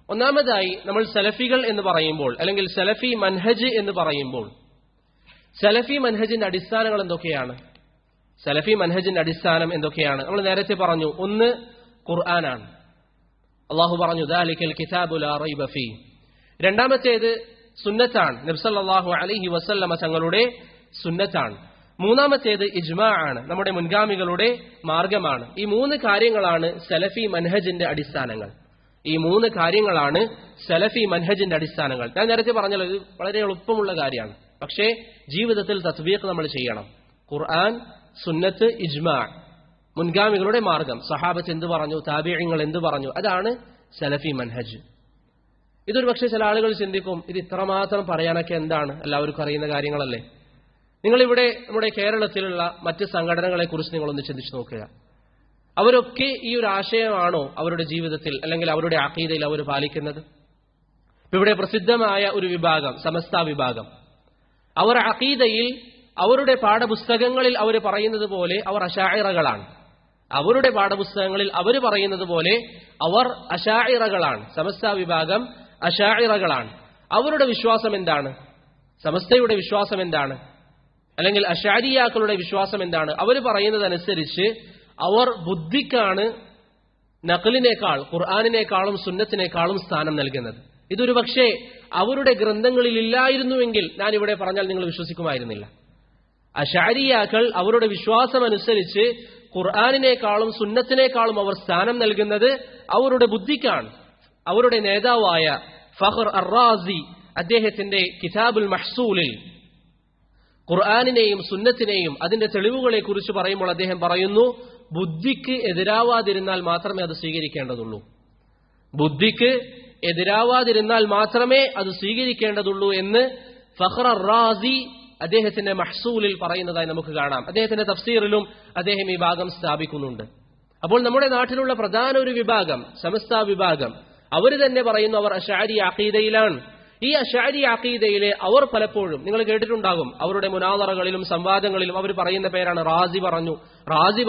ഒന്നാമതായി നമ്മൾ സലഫികൾ എന്ന് പറയുമ്പോൾ, അല്ലെങ്കിൽ സലഫി മൻഹജ് എന്ന് പറയുമ്പോൾ, സലഫി മൻഹജിന്റെ അടിസ്ഥാനങ്ങൾ എന്തൊക്കെയാണ്? സലഫി മൻഹജിന്റെ അടിസ്ഥാനം എന്തൊക്കെയാണ്? നമ്മൾ നേരത്തെ പറഞ്ഞു, ഒന്ന് ഖുർആനാണ്. അള്ളാഹു പറഞ്ഞു ദാലിക്കൽ കിതാബു ലാ റൈബ ഫീ. രണ്ടാമത്തേത് സുന്നത്താണ്, നബി സല്ലല്ലാഹു അലൈഹി വസല്ലമ തങ്ങളുടെ സുന്നത്താണ്. മൂന്നാമത്തേത് ഇജ്മാ ആണ്, നമ്മുടെ മുൻഗാമികളുടെ മാർഗമാണ്. ഈ മൂന്ന് കാര്യങ്ങളാണ് സലഫി മൻഹജിന്റെ അടിസ്ഥാനങ്ങൾ. ഈ മൂന്ന് കാര്യങ്ങളാണ് സലഫി മൻഹജിന്റെ അടിസ്ഥാനങ്ങൾ. ഞാൻ നേരത്തെ പറഞ്ഞല്ലോ, ഇത് വളരെ എളുപ്പമുള്ള കാര്യമാണ്. പക്ഷേ ജീവിതത്തിൽ തത്ബീഖ് നമ്മൾ ചെയ്യണം. ഖുർആൻ, സുന്നത്ത്, ഇജ്മാ, മുൻഗാമികളുടെ മാർഗം. സഹാബത്ത് എന്ത് പറഞ്ഞു, താബിഈങ്ങൾ എന്ത് പറഞ്ഞു, അതാണ് സലഫി മൻഹജ്. ഇതൊരു പക്ഷേ ചില ആളുകൾ ചിന്തിക്കും, ഇത് ഇത്രമാത്രം പറയാനൊക്കെ എന്താണ്, എല്ലാവർക്കും അറിയുന്ന കാര്യങ്ങളല്ലേ. നിങ്ങളിവിടെ നമ്മുടെ കേരളത്തിലുള്ള മറ്റ് സംഘടനകളെ കുറിച്ച് നിങ്ങളൊന്ന് ചിന്തിച്ചു നോക്കുക. അവരൊക്കെ ഈ ഒരു ആശയമാണോ അവരുടെ ജീവിതത്തിൽ അല്ലെങ്കിൽ അവരുടെ അഖീദയിൽ അവർ പാലിക്കുന്നത്? ഇവിടെ പ്രസിദ്ധമായ ഒരു വിഭാഗം, സമസ്ത വിഭാഗം, അവർ അഖീദയിൽ അവരുടെ പാഠപുസ്തകങ്ങളിൽ അവർ പറയുന്നത് പോലെ അവർ അശാഇറകളാണ്. അവരുടെ പാഠപുസ്തകങ്ങളിൽ അവർ പറയുന്നത് പോലെ അവർ അശാഇറകളാണ്. സമസ്ത വിഭാഗം അശാഇറകളാണ്. അവരുടെ വിശ്വാസം എന്താണ്? സമസ്തയുടെ വിശ്വാസം എന്താണ്? അല്ലെങ്കിൽ അശാരിയാക്കളുടെ വിശ്വാസം എന്താണ്? അവർ പറയുന്നതനുസരിച്ച് അവർ ബുദ്ധിക്കാണ് നഖലിനേക്കാൾ, ഖുർആനിനേക്കാളും സുന്നത്തിനേക്കാളും സ്ഥാനം നൽകുന്നത്. ഇതൊരു പക്ഷേ അവരുടെ ഗ്രന്ഥങ്ങളിൽ ഇല്ലായിരുന്നുവെങ്കിൽ ഞാൻ ഇവിടെ പറഞ്ഞാൽ നിങ്ങൾ വിശ്വസിക്കുമായിരുന്നില്ല. അശാരിയാക്കൾ അവരുടെ വിശ്വാസമനുസരിച്ച് ഖുർആനിനേക്കാളും സുന്നത്തിനേക്കാളും അവർ സ്ഥാനം നൽകുന്നത് അവരുടെ ബുദ്ധിക്കാണ്. അവരുടെ നേതാവായ ഫഖർ അർ-റാസി അദ്ദേഹത്തിന്റെ കിതാബുൽ മഹ്സൂലിൽ ഖുർആനിനെയും സുന്നത്തിനെയും അതിന്റെ തെളിവുകളെ കുറിച്ച് പറയുമ്പോൾ അദ്ദേഹം പറയുന്നു, ബുദ്ധിക്ക് എതിരാവാതിരുന്നാൽ മാത്രമേ അത് സ്വീകരിക്കേണ്ടതുള്ളൂ. ബുദ്ധിക്ക് എതിരാവാതിരുന്നാൽ മാത്രമേ അത് സ്വീകരിക്കേണ്ടതുള്ളൂ എന്ന് ഫഖർ അർ-റാസി അദ്ദേഹത്തിന്റെ മഹ്സൂലിൽ പറയുന്നതായി നമുക്ക് കാണാം. അദ്ദേഹത്തിന്റെ തഫ്സീറിലും അദ്ദേഹം ഈ ഭാഗം സ്ഥാപിക്കുന്നുണ്ട്. അപ്പോൾ നമ്മുടെ നാട്ടിലുള്ള പ്രധാന ഒരു വിഭാഗം, സമസ്ത വിഭാഗം, അവർ തന്നെ പറയുന്നു അവർ അശഅരി അഖീദയിലാണ്. ഈ അശഅരി അഖീദയിലെ അവർ പലപ്പോഴും നിങ്ങൾ കേട്ടിട്ടുണ്ടാകും, അവരുടെ മുനാദറകളിലും സംവാദങ്ങളിലും അവർ പറയുന്ന പേരാണ് റാസി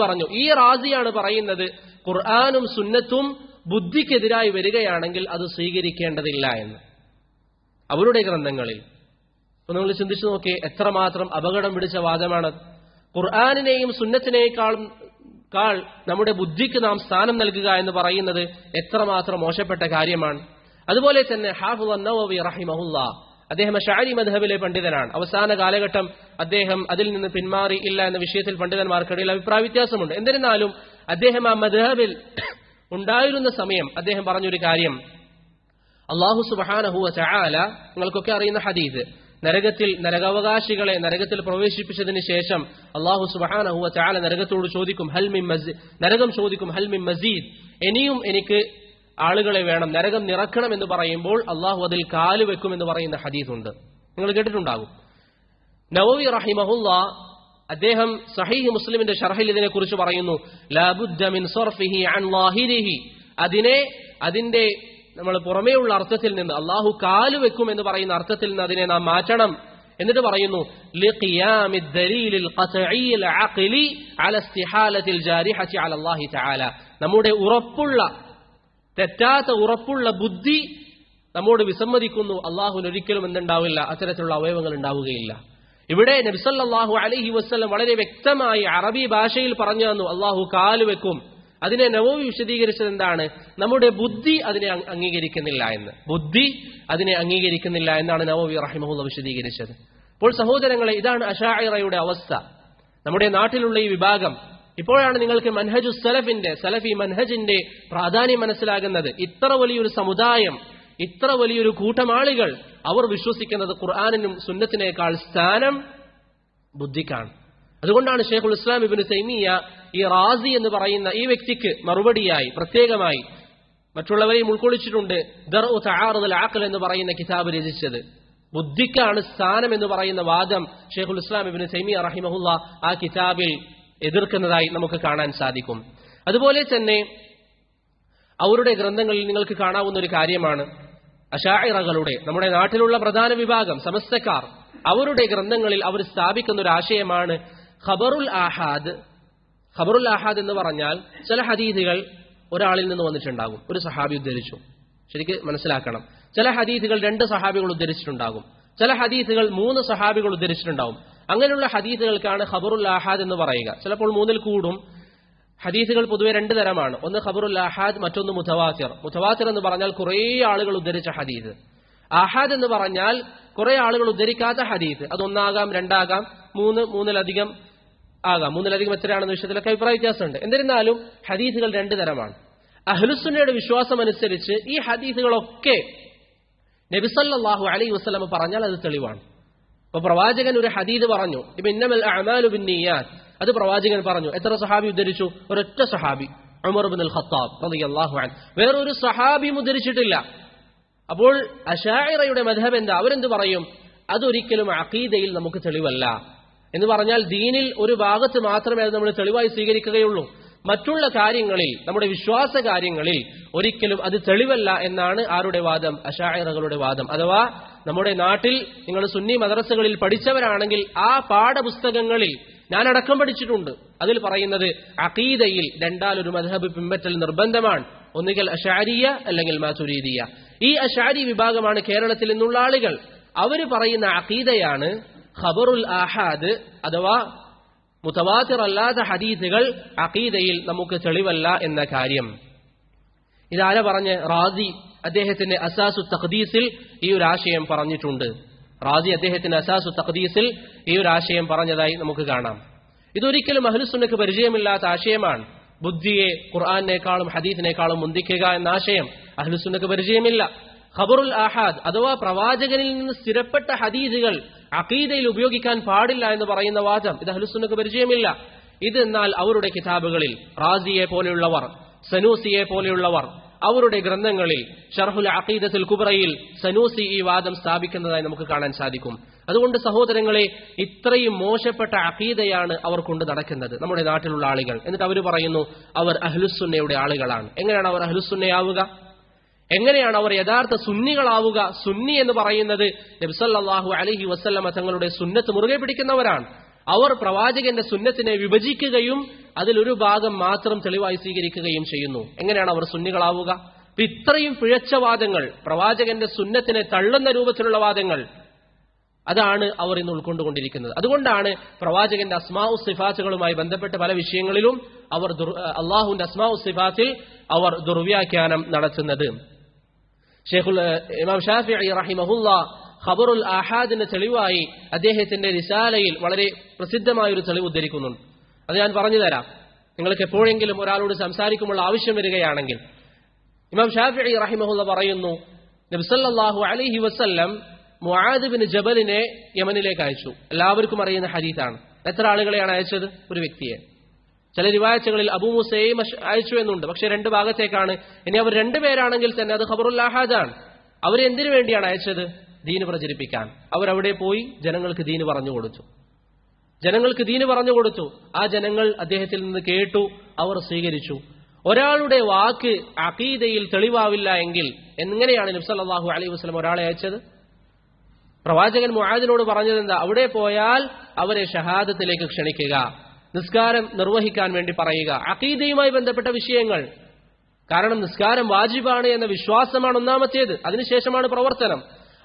പറഞ്ഞു. ഈ റാസിയാണ് പറയുന്നത് ഖുർആനും സുന്നത്തും ബുദ്ധിക്കെതിരായി വരികയാണെങ്കിൽ അത് സ്വീകരിക്കേണ്ടതില്ല എന്ന് അവരുടെ ഗ്രന്ഥങ്ങളിൽ. നിങ്ങൾ ചിന്തിച്ചു നോക്കിയേ, എത്രമാത്രം അപകടം പിടിച്ച വാദമാണ്. ഖുർആനിനെയും സുന്നത്തിനേക്കാളും നമ്മുടെ ബുദ്ധിക്ക് നാം സ്ഥാനം നൽകുക എന്ന് പറയുന്നത് എത്രമാത്രം മോശപ്പെട്ട കാര്യമാണ്. അതുപോലെ തന്നെ ഹാഫിദ് അൻ-നവവി റഹിമഹുല്ലാഹ്, അദ്ദേഹം അശഅരി മദ്ഹബിലെ പണ്ഡിതനാണ്. അവസാന കാലഘട്ടം അദ്ദേഹം അതിൽ നിന്ന് പിന്മാറി ഇല്ല എന്ന വിഷയത്തിൽ പണ്ഡിതന്മാർക്കിടയിൽ അഭിപ്രായ വ്യത്യാസമുണ്ട്. എന്നിരുന്നാലും അദ്ദേഹം ആ മദ്ഹബിൽ ഉണ്ടായിരുന്ന സമയം അദ്ദേഹം പറഞ്ഞൊരു കാര്യം, അല്ലാഹു സുബ്ഹാനഹു വ തആല, നിങ്ങൾക്കൊക്കെ അറിയുന്ന ഹദീസ്, നരകാവകാശികളെ നരകത്തിൽ പ്രവേശിപ്പിച്ചതിന് ശേഷം അല്ലാഹു സുബ്ഹാനഹു വ തആല നരകത്തോട് ചോദിക്കും, നരകം ചോദിക്കും ഹൽ മിൻ മസീദ്, ഇനിയും എനിക്ക് ആളുകളെ വേണം, നരകം നിറക്കണം എന്ന് പറയുമ്പോൾ അള്ളാഹു അതിൽ കാല് വെക്കും എന്ന് പറയുന്ന ഹദീസുണ്ട്. നിങ്ങൾ കേട്ടിട്ടുണ്ടാകും. നവവി റഹിമഹുല്ലാഹ് അദ്ദേഹം സഹീഹ് മുസ്ലിമിന്റെ ശർഹിൽ ഇതിനെ കുറിച്ച് പറയുന്നു, ലാ ബുദ്ദ മിൻ സർഫിഹി അൻ ലാഹിരിഹി, അതിന്റെ നമ്മൾ പുറമേയുള്ള അർത്ഥത്തിൽ നിന്ന് അള്ളാഹു കാല് വെക്കും എന്ന് പറയുന്ന അർത്ഥത്തിൽ നിന്ന് അതിനെ നാം മാറ്റണം. എന്നിട്ട് പറയുന്നു, ലിഖിയാമി ദലീലിൽ ഖത്ഈൽ അഖ്ലി അല ഇസ്തിഹാലത്തിൽ ജാരിഹതി അല അല്ലാഹി തആല, നമ്മുടെ തെറ്റാത്ത ഉറപ്പുള്ള ബുദ്ധി നമ്മോട് വിസമ്മതിക്കുന്നു, അള്ളാഹുവിന് ഒരിക്കലും എന്തുണ്ടാവില്ല, അത്തരത്തിലുള്ള അവയവങ്ങൾ ഉണ്ടാവുകയില്ല. ഇവിടെ നബി സല്ലല്ലാഹു അലൈഹി വസല്ലം വളരെ വ്യക്തമായി അറബി ഭാഷയിൽ പറഞ്ഞു തന്നു, അള്ളാഹു കാല് വെക്കും. അതിനെ നവവി വിശദീകരിച്ചത് എന്താണ്? നമ്മുടെ ബുദ്ധി അതിനെ അംഗീകരിക്കുന്നില്ല എന്ന്. ബുദ്ധി അതിനെ അംഗീകരിക്കുന്നില്ല എന്നാണ് നവവി റഹിമഹുല്ലാഹ് വിശദീകരിച്ചത്. അപ്പോൾ സഹോദരങ്ങളെ, ഇതാണ് അശാഇറയുടെ അവസ്ഥ. നമ്മുടെ നാട്ടിലുള്ള ഈ വിഭാഗം, ഇപ്പോഴാണ് നിങ്ങൾക്ക് മൻഹജു സലഫി മൻഹജിന്റെ പ്രാധാന്യം മനസ്സിലാകുന്നത്. ഇത്ര വലിയൊരു സമുദായം, ഇത്ര വലിയൊരു കൂട്ടം ആളുകൾ അവർ വിശ്വസിക്കുന്നത് ഖുർആനിനും സുന്നത്തിനേക്കാൾ സ്ഥാനം ബുദ്ധിക്കാണ്. അതുകൊണ്ടാണ് ശൈഖുൽ ഇസ്ലാം ഇബ്നു തൈമിയ്യ ഈ റാസി എന്ന് പറയുന്ന ഈ വ്യക്തിക്ക് മറുപടിയായി പ്രത്യേകമായി മറ്റുള്ളവരെയും ഉൾക്കൊള്ളിച്ചിട്ടുണ്ട്, ദർഉ തആറുദുൽ അഖ്ൽ എന്ന് പറയുന്ന കിതാബ് രചിച്ചത്. ബുദ്ധിക്കാണ് സ്ഥാനം എന്ന് പറയുന്ന വാദം ശൈഖുൽ ഇസ്ലാം ഇബ്നു തൈമിയ്യ റഹിമഹുല്ലാഹ് ആ കിതാബിൽ എതിർക്കുന്നതായി നമുക്ക് കാണാൻ സാധിക്കും. അതുപോലെ തന്നെ അവരുടെ ഗ്രന്ഥങ്ങളിൽ നിങ്ങൾക്ക് കാണാവുന്ന ഒരു കാര്യമാണ്, അശാഇറകളുടെ നമ്മുടെ നാട്ടിലുള്ള പ്രധാന വിഭാഗം സമസ്തക്കാർ, അവരുടെ ഗ്രന്ഥങ്ങളിൽ അവർ സ്ഥാപിക്കുന്ന ഒരു ആശയമാണ് ഖബറുൽ ആഹാദ്. ഖബറുൽ ആഹാദ് എന്ന് പറഞ്ഞാൽ ചില ഹദീസുകൾ ഒരാളിൽ നിന്ന് വന്നിട്ടുണ്ടാകും, ഒരു സഹാബി ഉദ്ധരിച്ചു, ശരിക്ക് മനസ്സിലാക്കണം. ചില ഹദീസുകൾ 2 സഹാബികൾ ഉദ്ധരിച്ചിട്ടുണ്ടാകും, ചില ഹദീസുകൾ 3 സഹാബികൾ ഉദ്ധരിച്ചിട്ടുണ്ടാകും. അങ്ങനെയുള്ള ഹദീസുകൾക്കാണ് ഖബറുൽ ആഹാദ് എന്ന് പറയുക. ചിലപ്പോൾ 3-ൽ കൂടും. ഹദീസുകൾ പൊതുവെ 2 തരമാണ്. ഒന്ന് ഖബറുൽ ആഹാദ്, മറ്റൊന്ന് മുതവാത്തിർ. മുതവാത്തിർ എന്ന് പറഞ്ഞാൽ കുറേ ആളുകൾ ഉദ്ധരിച്ച ഹദീസ്. ആഹാദ് എന്ന് പറഞ്ഞാൽ കുറെ ആളുകൾ ഉദ്ധരിക്കാത്ത ഹദീസ്. അത് 1 ആകാം, 2 ആകാം, 3, 3-ലധികം ആകാം. 3-ലധികം എത്രയാണെന്ന വിഷയത്തിലൊക്കെ അഭിപ്രായ വ്യത്യാസമുണ്ട്. എന്നിരുന്നാലും ഹദീസുകൾ 2 തരമാണ്. അഹ്ലുസുന്നയുടെ വിശ്വാസം അനുസരിച്ച് ഈ ഹദീസുകളൊക്കെ നബി സല്ലല്ലാഹു അലൈഹി വസല്ലം പറഞ്ഞാൽ അത് തെളിവാണ്. അപ്പൊ പ്രവാചകൻ ഒരു ഹദീസ് പറഞ്ഞു, ഇപ്പൊ ഇന്നമൽ അഅമാലു ബിന്നിയാത്ത്, അത് പ്രവാചകൻ പറഞ്ഞു. എത്ര സഹാബി ഉദ്ധരിച്ചു? ഒരൊറ്റ സഹാബി, ഉമർ ഇബ്നുൽ ഖത്താബ് റളിയല്ലാഹു അൻഹു. വേറൊരു സഹാബിയും ഉദ്ധരിച്ചിട്ടില്ല. അപ്പോൾ അശാഇറയുടെ മദ്ഹബ് എന്താ? അവരെന്ത് പറയും? അതൊരിക്കലും അഖീദയിൽ നമുക്ക് തെളിവല്ല എന്ന് പറഞ്ഞാൽ ദീനിൽ ഒരു ഭാഗത്ത് മാത്രമേ അത് നമ്മൾ തെളിവായി സ്വീകരിക്കുകയുള്ളൂ. മറ്റുള്ള കാര്യങ്ങളിൽ, നമ്മുടെ വിശ്വാസ കാര്യങ്ങളിൽ ഒരിക്കലും അത് തെളിവല്ല എന്നാണ് ആരുടെ വാദം? അശാഇറകളുടെ വാദം. അഥവാ നമ്മുടെ നാട്ടിൽ നിങ്ങൾ സുന്നി മദ്രസകളിൽ പഠിച്ചവരാണെങ്കിൽ ആ പാഠപുസ്തകങ്ങളിൽ ഞാനടക്കം പഠിച്ചിട്ടുണ്ട്. അതിൽ പറയുന്നത് അഖീദയിൽ രണ്ടാലൊരു മദ്ഹബ് പിൻപറ്റൽ നിർബന്ധമാണ്. ഒന്നുകിൽ അശഅരിയ അല്ലെങ്കിൽ മാതുരീദിയ. ഈ അശഅരി വിഭാഗമാണ് കേരളത്തിൽ നിന്നുള്ള ആളുകൾ. അവർ പറയുന്ന അഖീദയാണ് ഖബറുൽ ആഹാദ് അഥവാ മുതവാത്തിർ അല്ലാത്ത ഹദീസുകൾ അഖീദയിൽ നമുക്ക് തെളിവല്ല എന്ന കാര്യം. ഇതാരെ പറഞ്ഞ്? റാസി അദ്ദേഹത്തിന്റെ അസാസു തഖ്ദീസിൽ ഈ ഒരു ആശയം പറഞ്ഞിട്ടുണ്ട്. റാസി അദ്ദേഹത്തിന്റെ അസാസു തഖ്ദീസിൽ ഈ ഒരു ആശയം പറഞ്ഞതായി നമുക്ക് കാണാം. ഇതൊരിക്കലും അഹ്ലുസുന്നക്ക് പരിചയമില്ലാത്ത ആശയമാണ്. ബുദ്ധിയെ ഖുർആനേക്കാളും ഹദീസിനേക്കാളും മുന്തിക്കുക എന്ന ആശയം അഹ്ലുസുന്നക്ക് പരിചയമില്ല. ഖബറുൽ ആഹാദ് അഥവാ പ്രവാചകനിൽ നിന്ന് സ്ഥിരപ്പെട്ട ഹദീസുകൾ അഖീദയിൽ ഉപയോഗിക്കാൻ പാടില്ല എന്ന് പറയുന്ന വാദം ഇത് അഹ്ലുസുന്നക്ക് പരിചയമില്ല. ഇത് എന്നാൽ അവരുടെ കിതാബുകളിൽ റാസിയെ പോലെയുള്ളവർ, സനൂസിയെ പോലെയുള്ളവർ അവരുടെ ഗ്രന്ഥങ്ങളിൽ ഷർഹുൽ അഖീദത്തുൽ കുബ്രയിൽ സനൂസി ഈ വാദം സ്ഥാപിക്കുന്നതായി നമുക്ക് കാണാൻ സാധിക്കും. അതുകൊണ്ട് സഹോദരങ്ങളെ, ഇത്രയും മോശപ്പെട്ട അഖീദയാണ് അവർ കൊണ്ട് നടക്കുന്നത് നമ്മുടെ നാട്ടിലുള്ള ആളുകൾ. എന്നിട്ട് അവർ പറയുന്നു അവർ അഹ്ലുസുന്നയുടെ ആളുകളാണ്. എങ്ങനെയാണ് അവർ അഹ്ലുസുന്നയാവുക? എങ്ങനെയാണ് അവർ യഥാർത്ഥ സുന്നികളാവുക? സുന്നി എന്ന് പറയുന്നത് നബി സല്ലല്ലാഹു അലൈഹി വസല്ലമ തങ്ങളുടെ സുന്നത്ത് മുറുകെ പിടിക്കുന്നവരാണ്. അവർ പ്രവാചകന്റെ സുന്നത്തിനെ വിഭജിക്കുകയും അതിലൊരു ഭാഗം മാത്രം തെളിവായി സ്വീകരിക്കുകയും ചെയ്യുന്നു. എങ്ങനെയാണ് അവർ സുന്നികളാവുക? ഇത്രയും പിഴച്ച വാദങ്ങൾ, പ്രവാചകന്റെ സുന്നത്തിനെ തള്ളുന്ന രൂപത്തിലുള്ള വാദങ്ങൾ, അതാണ് അവർ ഇന്ന് ഉൾക്കൊണ്ടുകൊണ്ടിരിക്കുന്നത്. അതുകൊണ്ടാണ് പ്രവാചകന്റെ അസ്മാഉ സിഫാത്തുകളുമായി ബന്ധപ്പെട്ട പല വിഷയങ്ങളിലും അവർ അള്ളാഹുവിന്റെ അസ്മാഉ സിഫാത്തിൽ അവർ ദുർവ്യാഖ്യാനം നടത്തുന്നത്. ഇമാം ഷാഫിഈ റഹിമഹുല്ലാ ഖബറുൽ ആഹാദിന് തെളിവായി അദ്ദേഹത്തിന്റെ റിസാലയിൽ വളരെ പ്രസിദ്ധമായ ഒരു തെളിവ് ഉദ്ധരിക്കുന്നുണ്ട്. അത് ഞാൻ പറഞ്ഞു തരാം. നിങ്ങൾക്ക് എപ്പോഴെങ്കിലും ഒരാളോട് സംസാരിക്കുമ്പോൾ ആവശ്യം വരികയാണെങ്കിൽ. ഇമാം ഷാഫിഈ റഹിമഹുല്ലാ പറയുന്നു, നബി സല്ലല്ലാഹു അലൈഹി വസല്ലം മുആദ് ബിൻ ജബലിനെ യമനിലേക്ക് അയച്ചു. എല്ലാവർക്കും അറിയുന്ന ഹദീസാണ്. എത്ര ആളുകളെയാണ് അയച്ചത്? ഒരു വ്യക്തിയെ. ചില റിവായത്തുകളിൽ അബൂ മൂസയെയും അയച്ചു എന്നുണ്ട്. പക്ഷെ 2 ഭാഗത്തേക്കാണ്. ഇനി അവർ 2 പേരാണെങ്കിൽ തന്നെ അത് ഖബറുൽ ആഹാദാണ്. അവരെ എന്തിനു വേണ്ടിയാണ് അയച്ചത്? ദീന് പ്രചരിപ്പിക്കാൻ. അവരവിടെ പോയി ജനങ്ങൾക്ക് ദീന് പറഞ്ഞു കൊടുത്തു. ജനങ്ങൾക്ക് ദീന് പറഞ്ഞു കൊടുത്തു. ആ ജനങ്ങൾ അദ്ദേഹത്തിൽ നിന്ന് കേട്ടു, അവർ സ്വീകരിച്ചു. ഒരാളുടെ വാക്ക് അഖീദയിൽ തെളിവാവില്ല എങ്കിൽ എങ്ങനെയാണ് നബി സല്ലല്ലാഹു അലൈഹി വസല്ലം ഒരാളെ അയച്ചത്? പ്രവാചകൻ മുആദിനോട് പറഞ്ഞത് എന്താ? അവിടെ പോയാൽ അവരെ ഷഹാദത്തിലേക്ക് ക്ഷണിക്കുക, നിസ്കാരം നിർവഹിക്കാൻ വേണ്ടി പറയുക, അഖീദയുമായി ബന്ധപ്പെട്ട വിഷയങ്ങൾ. കാരണം നിസ്കാരം വാജിബാണ് എന്ന വിശ്വാസമാണ് ഒന്നാമത്തേത്, അതിനുശേഷമാണ് പ്രവർത്തനം.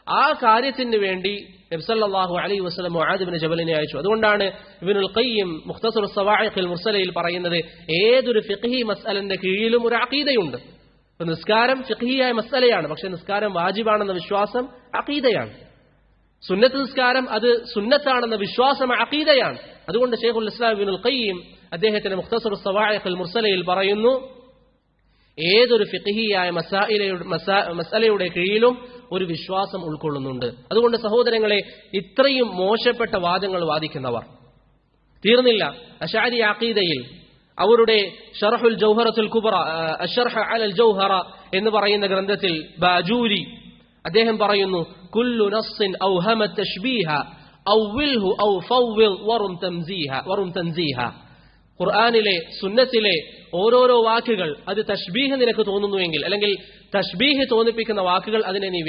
ആ കാര്യത്തിന് വേണ്ടി നബി സല്ലല്ലാഹു അലൈഹി വസല്ലം മുആദ് ഇബ്നു ജബലിനെ അയച്ചു. അതുകൊണ്ടാണ് ഇബ്നുൽ ഖയ്യിം മുഖ്തസർ സവാഇഖുൽ മുർസലയിൽ പറയുന്നത് ഏതൊരു ഫിഖ്ഹി മസ്അലന്റെ കീഴിലും ഒരു അഖീദയുണ്ട്. നിസ്കാരം ഫിഖ്ഹിയായ മസ്അലയാണ്, പക്ഷെ നിസ്കാരം വാജിബാണെന്ന വിശ്വാസം അഖീദയാണ്. സുന്നത്ത് നിസ്കാരം അത് സുന്നത്താണെന്ന വിശ്വാസം അഖീദയാണ്. അതുകൊണ്ട് ശൈഖുൽ ഇസ്ലാം ഇബ്നുൽ ഖയ്യിം അദ്ദേഹത്തിന്റെ മുഖ്തസർ സവാഇഖുൽ മുർസലയിൽ പറയുന്നു, ഏതൊരു ഫിഖ്ഹിയായ മസ്അലയുടെ കീഴിലും ഒരു വിശ്വാസം ഉൾക്കൊള്ളുന്നുണ്ട്. അതുകൊണ്ട് സഹോദരങ്ങളെ, ഇത്രയും മോശപ്പെട്ട വാദങ്ങൾ വാദിക്കുന്നവർ തീർന്നില്ല. അശഅരി അഖീദയിൽ അവരുടെ ശർഹുൽ ജൗഹറത്തുൽ കുബ്ര, അശ്ശർഹ് അലൽ ജൗഹറ എന്ന് പറയുന്ന ഗ്രന്ഥത്തിൽ ബാജൂരി അദ്ദേഹം പറയുന്നു, കുല്ലു നസ്സിൻ ഔഹമ തശ്ബീഹ ഔവിൽഹു ഔ ഫൗവിൽ വറും തൻസീഹ. ഖുർആനിലെ സുന്നത്തിലെ ഓരോരോ വാക്കുകൾ അത് തശ്ബീഹ് നിനക്ക് തോന്നുന്നുവെങ്കിൽ, അല്ലെങ്കിൽ തശ്ബീഹ് തോന്നിപ്പിക്കുന്ന വാക്കുകൾ അതിനെ നീ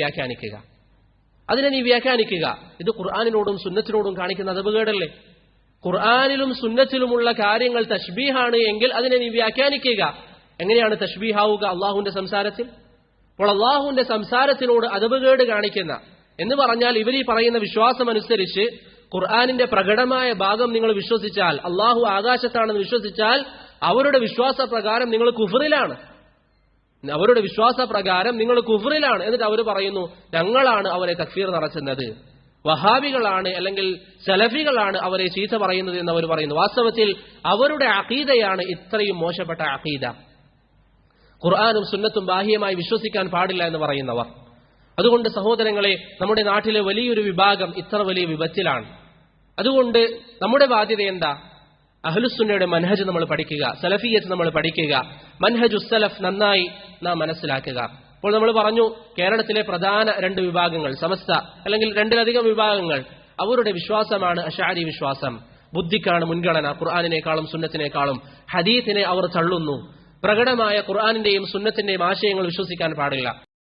വ്യാഖ്യാനിക്കുക. ഇത് ഖുർആനിനോടും സുന്നത്തിനോടും കാണിക്കുന്ന അദബുകേടല്ലേ? ഖുർആനിലും സുന്നത്തിലുമുള്ള കാര്യങ്ങൾ തശ്ബീഹാണ് എങ്കിൽ അതിനെ നീ വ്യാഖ്യാനിക്കുക. എങ്ങനെയാണ് തശ്ബീഹാവുക അള്ളാഹുവിന്റെ സംസാരത്തിൽ? അപ്പോൾ അള്ളാഹുവിന്റെ സംസാരത്തിനോട് അതപകേട് കാണിക്കുന്ന എന്ന് പറഞ്ഞാൽ ഇവർ ഈ പറയുന്ന വിശ്വാസം അനുസരിച്ച് ഖുർആനിന്റെ പ്രകടമായ ഭാഗം നിങ്ങൾ വിശ്വസിച്ചാൽ, അള്ളാഹു ആകാശത്താണെന്ന് വിശ്വസിച്ചാൽ അവരുടെ വിശ്വാസപ്രകാരം നിങ്ങൾ കുഫറിലാണ്. അവരുടെ വിശ്വാസപ്രകാരം നിങ്ങൾ കുഫറിലാണ്. എന്നിട്ട് അവർ പറയുന്നു ഞങ്ങളാണ് അവരെ തക്ഫീർ നടത്തുന്നത്, വഹാബികളാണ് അല്ലെങ്കിൽ സലഫികളാണ് അവരെ ചീത്ത പറയുന്നത് എന്ന് അവർ പറയുന്നു. വാസ്തവത്തിൽ അവരുടെ അഖീദയാണ് ഇത്രയും മോശപ്പെട്ട അഖീദ. ഖുർആനും സുന്നത്തും ബാഹ്യമായി വിശ്വസിക്കാൻ പാടില്ല എന്ന് പറയുന്നവർ. അതുകൊണ്ട് സഹോദരങ്ങളെ, നമ്മുടെ നാട്ടിലെ വലിയൊരു വിഭാഗം ഇത്ര വലിയ വിപത്തിലാണ്. അതുകൊണ്ട് നമ്മുടെ ബാധ്യത എന്താ? അഹ്ലുസുന്നയുടെ മൻഹജ് നമ്മൾ പഠിക്കുക, സലഫിയത്ത് നമ്മൾ പഠിക്കുക, മൻഹജുസ് സലഫ് നന്നായി നാം മനസ്സിലാക്കുക. അപ്പോൾ നമ്മൾ പറഞ്ഞു കേരളത്തിലെ പ്രധാന 2 വിഭാഗങ്ങൾ, സമസ്ത അല്ലെങ്കിൽ 2-ലധികം വിഭാഗങ്ങൾ, അവരുടെ വിശ്വാസമാണ് അശ്അരി വിശ്വാസം. ബുദ്ധിക്കാണ് മുൻഗണന ഖുർആനിനേക്കാളും സുന്നത്തിനേക്കാളും. ഹദീസിനെ അവർ തള്ളുന്നു. പ്രകടമായ ഖുർആനിന്റെയും സുന്നത്തിന്റെയും ആശയങ്ങൾ വിശ്വസിക്കാൻ പാടില്ല.